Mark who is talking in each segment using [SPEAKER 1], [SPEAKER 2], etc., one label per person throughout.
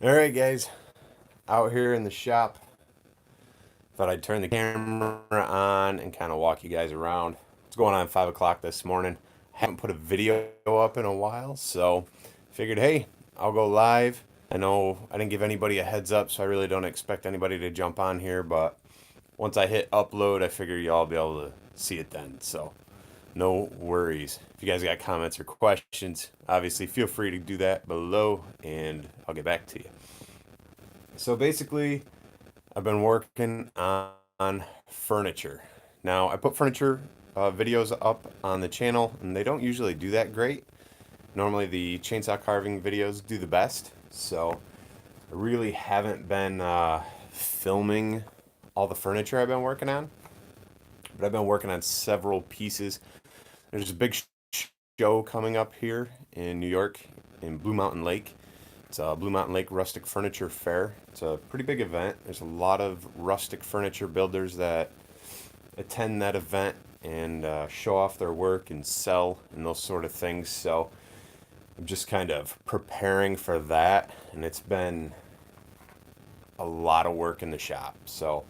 [SPEAKER 1] All right, guys, out here in the shop. Thought I'd turn the camera on and kind of walk you guys around. It's going on 5 o'clock this morning. Haven't put a video up in a while, so figured, hey, I'll go live. I know I didn't give anybody a heads up, so I really don't expect anybody to jump on here, but once I hit upload, I figure y'all be able to see it then. So no worries. If you guys got comments or questions, obviously feel free to do that below and I'll get back to you. So basically, I've been working on furniture. Now, I put furniture videos up on the channel, and they don't usually do that great. Normally, the chainsaw carving videos do the best. So, I really haven't been filming all the furniture I've been working on, but I've been working on several pieces. There's a big show coming up here in New York in Blue Mountain Lake. It's a Blue Mountain Lake Rustic Furniture Fair. It's a pretty big event. There's a lot of rustic furniture builders that attend that event and show off their work and sell and those sort of things. So I'm just kind of preparing for that, and it's been a lot of work in the shop. So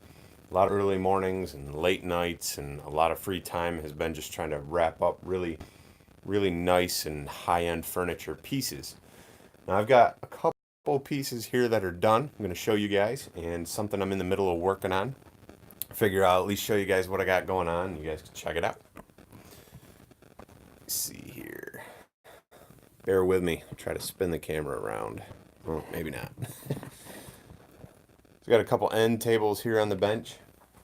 [SPEAKER 1] a lot of early mornings and late nights and a lot of free time has been just trying to wrap up really nice and high-end furniture pieces. Now I've got a couple pieces here that are done. I'm going to show you guys, and something I'm in the middle of working on. Figure I'll at least show you guys what I got going on. You guys can check it out. Let's see here. Bear with me. I'll try to spin the camera around. Well, maybe not. So got a couple end tables here on the bench.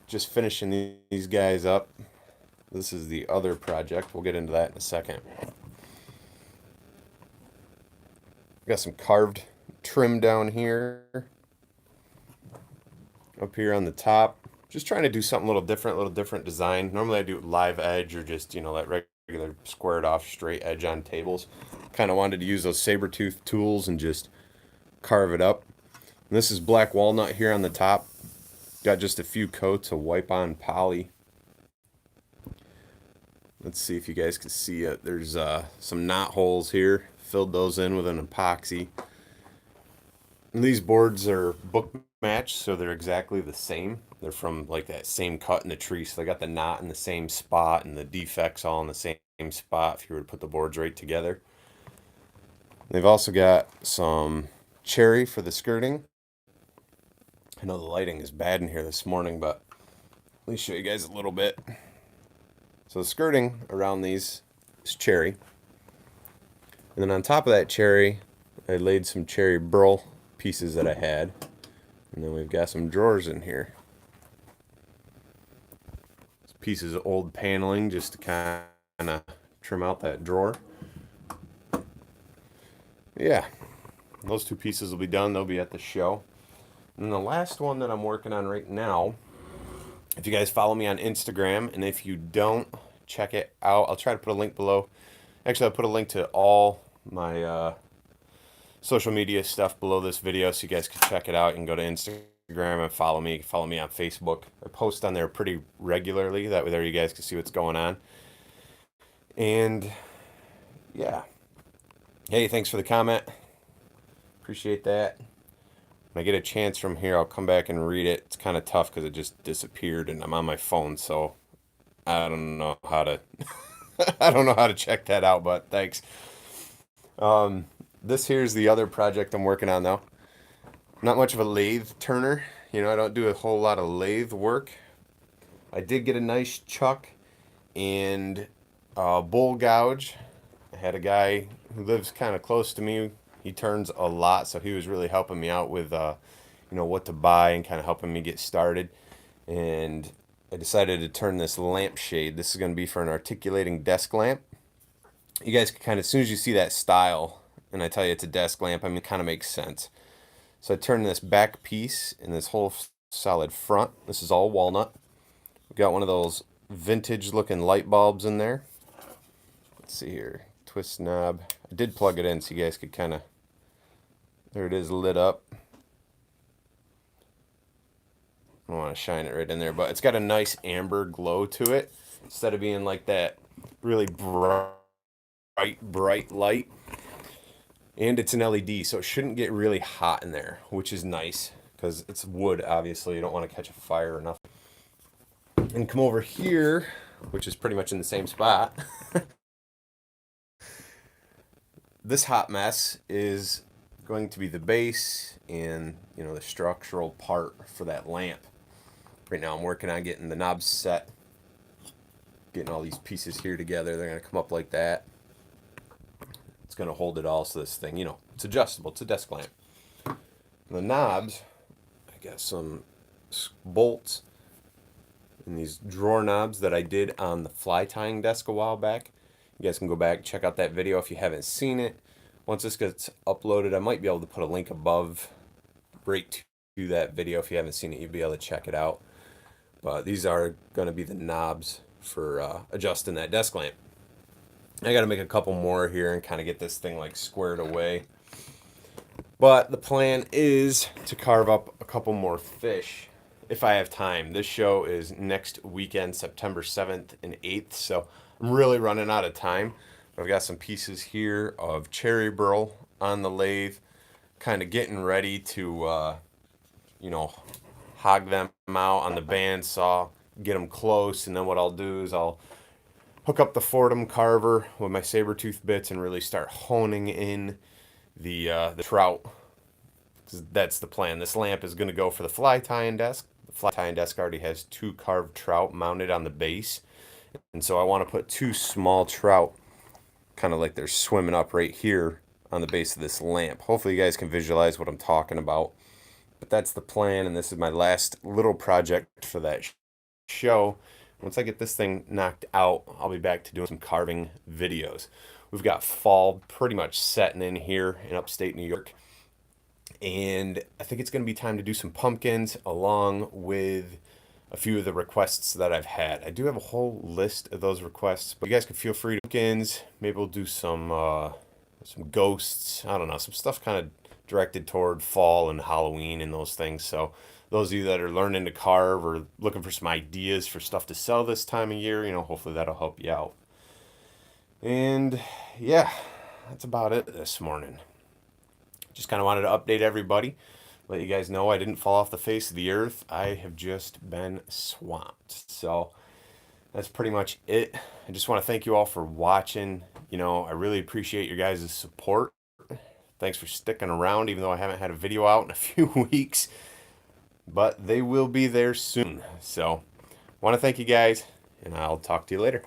[SPEAKER 1] Just finishing these guys up. This is the other project. We'll get into that in a second. Got some carved trim down here. Up here on the top. Just trying to do something a little different design. Normally I do live edge or just, that regular squared off straight edge on tables. Kind of wanted to use those saber tooth tools and just carve it up. And this is black walnut here on the top. Got just a few coats of wipe on poly. Let's see if you guys can see it. There's some knot holes here. Filled those in with an epoxy. And these boards are book matched, so they're exactly the same. They're from like that same cut in the tree, so they got the knot in the same spot and the defects all in the same spot if you were to put the boards right together. They've also got some cherry for the skirting. I know the lighting is bad in here this morning, but let me show you guys a little bit. So the skirting around these is cherry. And then on top of that cherry, I laid some cherry burl pieces that I had. And then we've got some drawers in here. Pieces of old paneling just to kind of trim out that drawer. Yeah, those two pieces will be done. They'll be at the show. And the last one that I'm working on right now, if you guys follow me on Instagram, and if you don't, check it out. I'll try to put a link below. Actually, I'll put a link to all my social media stuff below this video so you guys can check it out. You can go to Instagram and follow me. Follow me on Facebook. I post on there pretty regularly. That way there you guys can see what's going on. And yeah. Hey, thanks for the comment. Appreciate that. When I get a chance from here, I'll come back and read it. It's kind of tough because it just disappeared and I'm on my phone, so I don't know how to I don't know how to check that out, but thanks. This here's the other project I'm working on though. Not much of a lathe turner. I don't do a whole lot of lathe work. I did get a nice chuck and bull gouge. I had a guy who lives kind of close to me. He turns a lot, so he was really helping me out with what to buy and kind of helping me get started. And I decided to turn this lampshade. This is going to be for an articulating desk lamp. You guys can kind of, as soon as you see that style, and I tell you it's a desk lamp, it kind of makes sense. So I turned this back piece and this whole solid front. This is all walnut. We've got one of those vintage looking light bulbs in there. Let's see here. Twist knob. I did plug it in so you guys could kind of, there it is lit up. I don't want to shine it right in there, but it's got a nice amber glow to it instead of being like that really bright light. And it's an LED, so it shouldn't get really hot in there, which is nice because it's wood, obviously. You don't want to catch a fire or nothing. And come over here, which is pretty much in the same spot. This hot mess is going to be the base and, you know, the structural part for that lamp. Right now I'm working on getting the knobs set, getting all these pieces here together. They're going to come up like that. It's going to hold it all, so this thing, you know, it's adjustable. It's a desk lamp. The knobs, I got some bolts and these drawer knobs that I did on the fly tying desk a while back. You guys can go back, check out that video if you haven't seen it. Once this gets uploaded, I might be able to put a link above right to that video. If you haven't seen it, you'll be able to check it out. But these are going to be the knobs for adjusting that desk lamp. I got to make a couple more here and kind of get this thing like squared away. But the plan is to carve up a couple more fish if I have time. This show is next weekend, September 7th and 8th, so I'm really running out of time. I've got some pieces here of cherry burl on the lathe, kind of getting ready to, you know, hog them out on the bandsaw, get them close, and then what I'll do is I'll hook up the Fordham carver with my saber tooth bits and really start honing in the trout. That's the plan. This lamp is going to go for the fly tying desk. The fly tying desk already has 2 carved trout mounted on the base, and so I want to put 2 small trout kind of like they're swimming up right here on the base of this lamp. Hopefully you guys can visualize what I'm talking about. But that's the plan, and this is my last little project for that show. Once I get this thing knocked out, I'll be back to doing some carving videos. We've got fall pretty much setting in here in upstate New York. And I think it's going to be time to do some pumpkins along with a few of the requests that I've had. I do have a whole list of those requests, but you guys can feel free to pumpkins. Maybe we'll do some ghosts. I don't know, some stuff kind of directed toward fall and Halloween and those things. So those of you that are learning to carve or looking for some ideas for stuff to sell this time of year, you know, hopefully that'll help you out. And yeah, that's about it this morning. Just kind of wanted to update everybody, let you guys know I didn't fall off the face of the earth. I have just been swamped. So that's pretty much it. I just want to thank you all for watching. You know, I really appreciate your guys' support. Thanks for sticking around, even though I haven't had a video out in a few weeks. But they will be there soon. So I want to thank you guys, and I'll talk to you later.